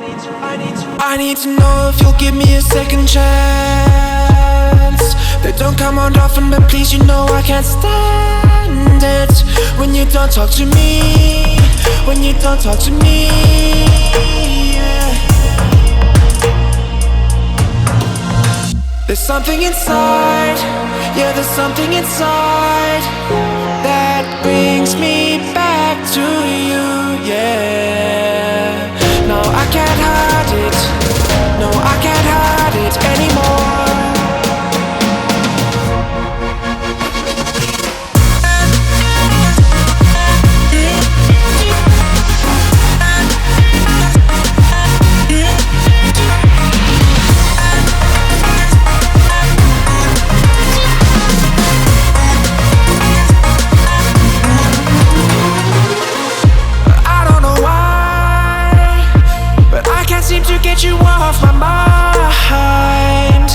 I need to know if you'll give me a second chance. They don't come around often, but please, you know I can't stand it when you don't talk to me, when you don't talk to me, yeah. There's something inside, yeah, there's something inside that brings me back to you, yeah. No, I can't hide it, no, I can't hide it anymore. To get you off my mind,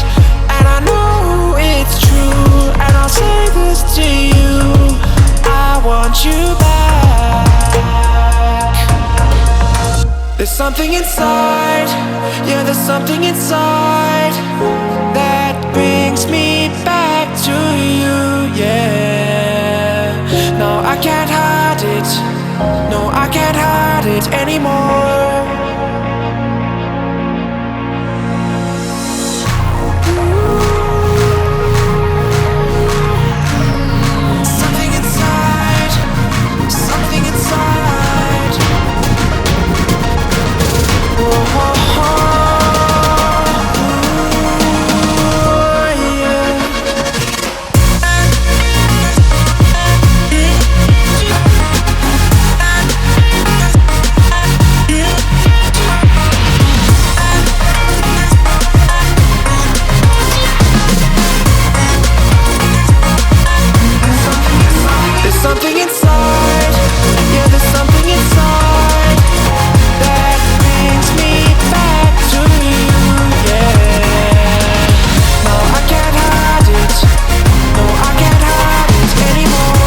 and I know it's true, and I'll say this to you, I want you back. There's something inside, yeah, there's something inside that brings me back to you, yeah. No, I can't hide it, no, I can't hide it anymore. Something inside, yeah, there's something inside that brings me back to you, yeah. No, I can't hide it, no, I can't hide it anymore.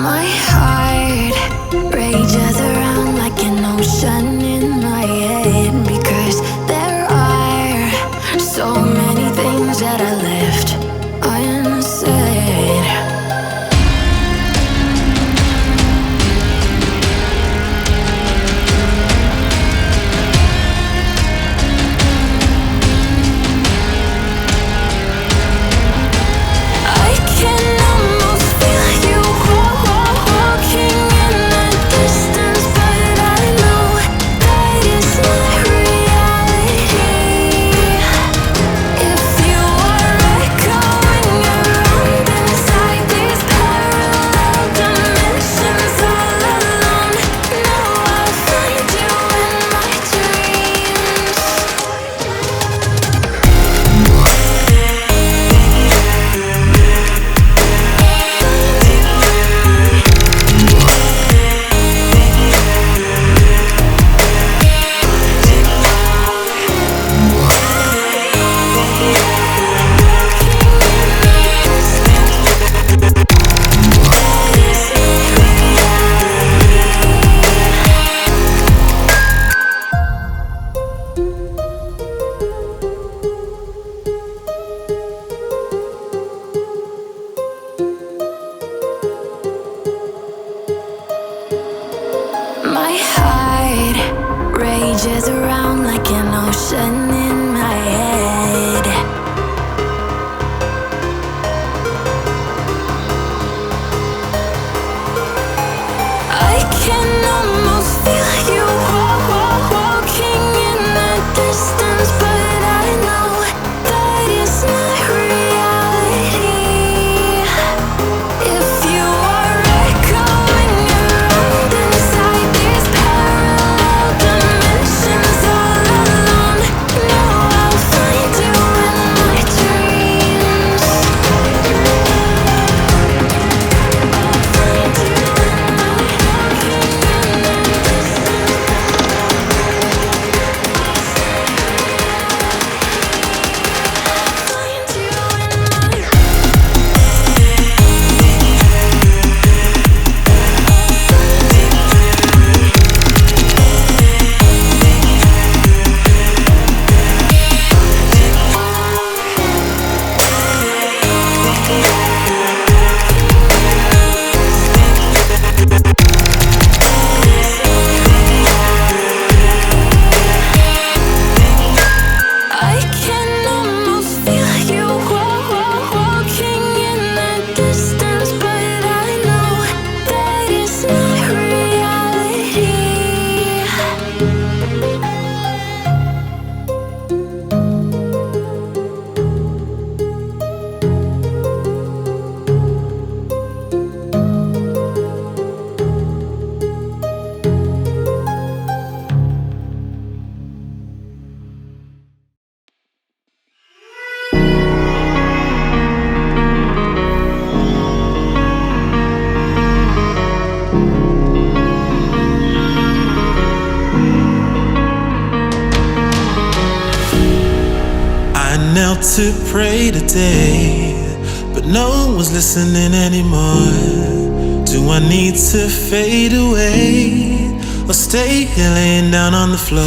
My heart rages around like an ocean in my head, because there are so many things that I left unsaid. I can almost feel you walking in the distance, but I know that it's not reality. If you are echoing around inside these parallel dimensions all alone, know I'll find you in my dreams. My heart rages around like an ocean in my head. I can almost feel you walking in the distance, but I know that it's not reality. If you are echoing around inside these out to pray today, but no one's listening anymore. Do I need to fade away or stay here laying down on the floor?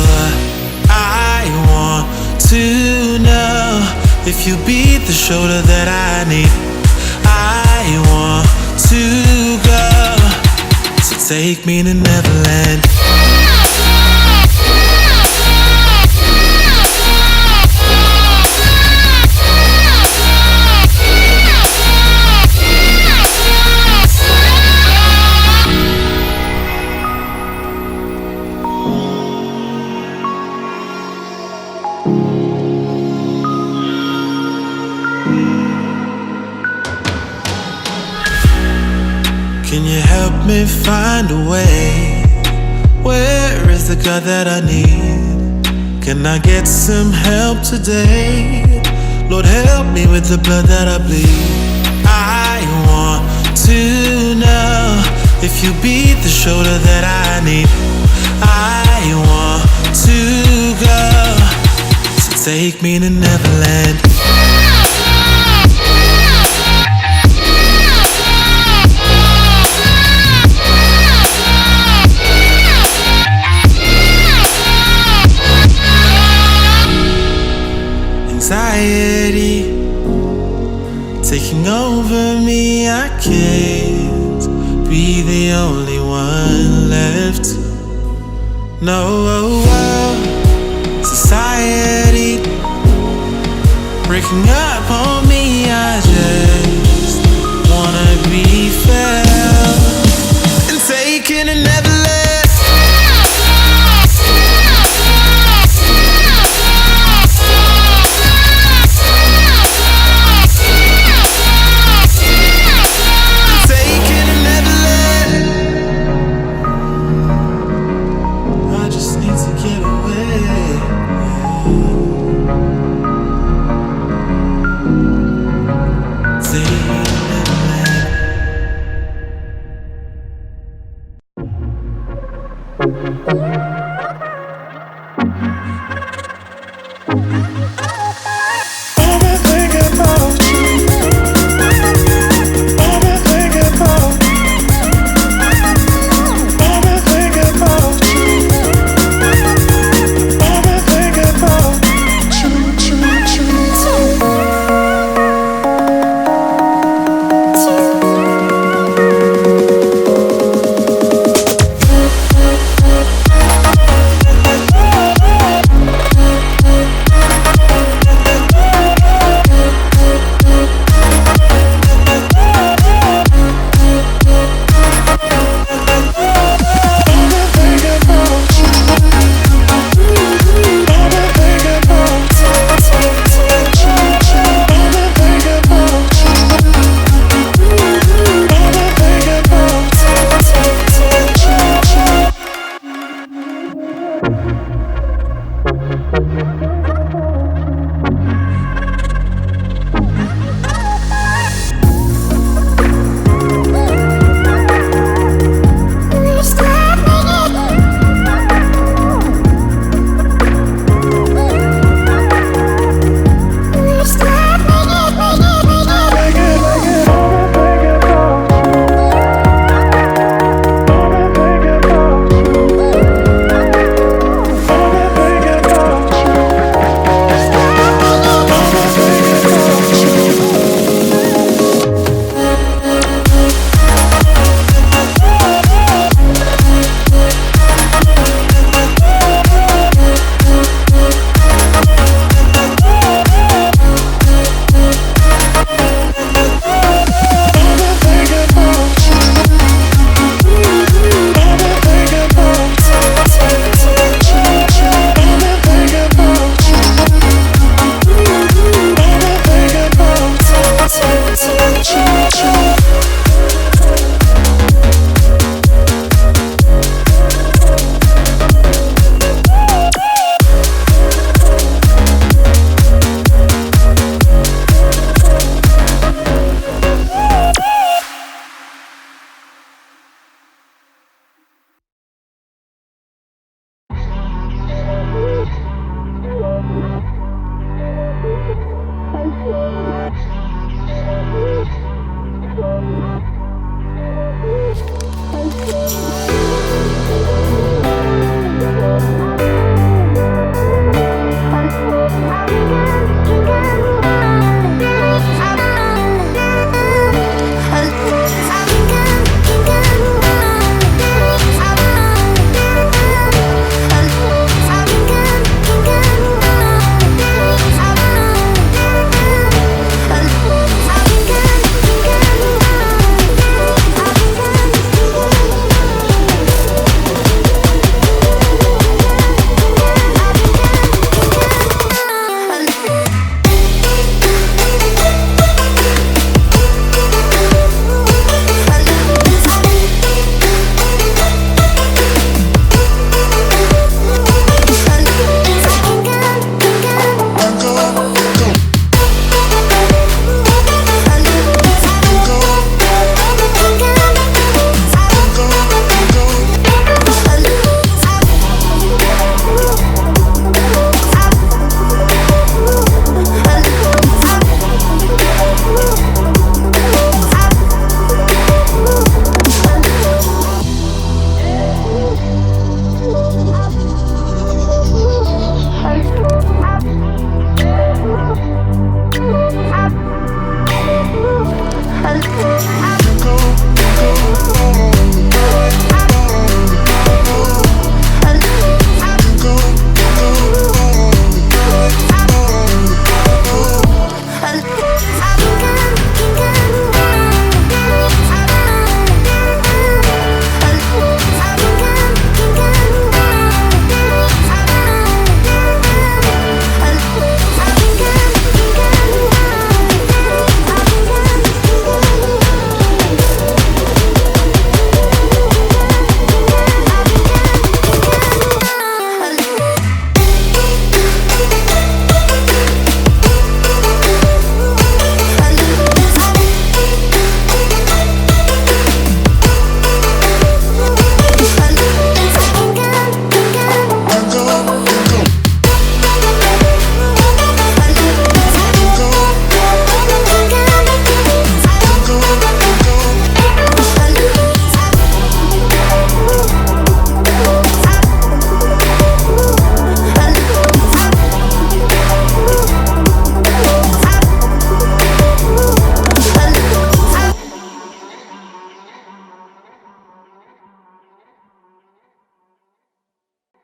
I want to know if you be the shoulder that I need. I want to go, so take me to Neverland. Can you help me find a way? Where is the God that I need? Can I get some help today? Lord, help me with the blood that I bleed. I want to know if you be the shoulder that I need. I want to go, so take me to Neverland. Anxiety taking over me, I can't be the only one left. No, society breaking up on me, I just wanna be felt and taken and never left.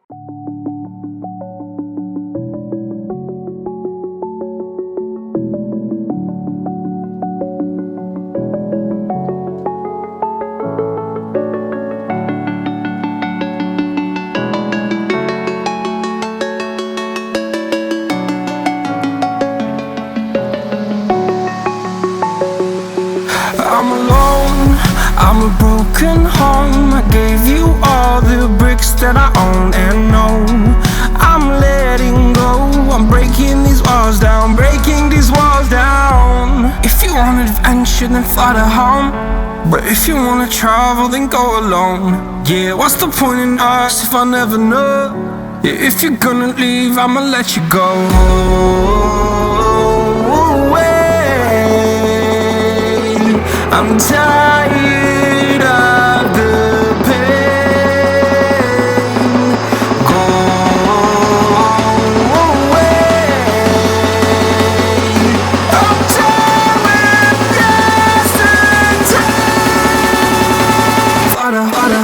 I'm alone, I'm a broken home. I gave you all the bricks that I own and know. I'm letting go, I'm breaking these walls down, breaking these walls down. If you want adventure, then fly to home. But if you wanna travel, then go alone. Yeah, what's the point in us if I never know? Yeah, if you're gonna leave, I'ma let you go. I'm tired of the pain. Go away. I'm done with yesterday. Fada, fada.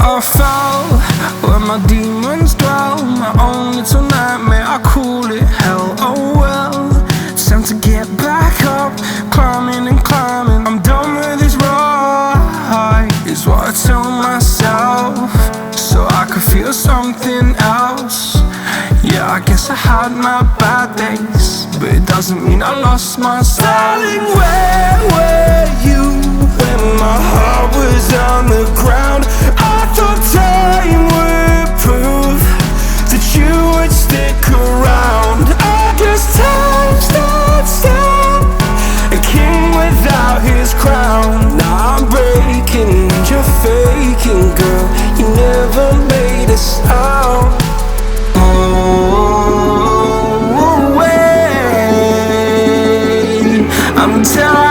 I fell where my demons dwell. My own little nightmare, I call it hell. Oh well, it's time to get back up. Climbing and climbing, I'm done with this ride, is what I tell myself, so I could feel something else. Yeah, I guess I had my bad days, but it doesn't mean I lost my style. Darling, where were you when my heart was on the ground? I thought time would prove that you would stick around. I guess time stood still, a king without his crown. Now I'm breaking and you're faking, girl. You never made a sound. I'm tired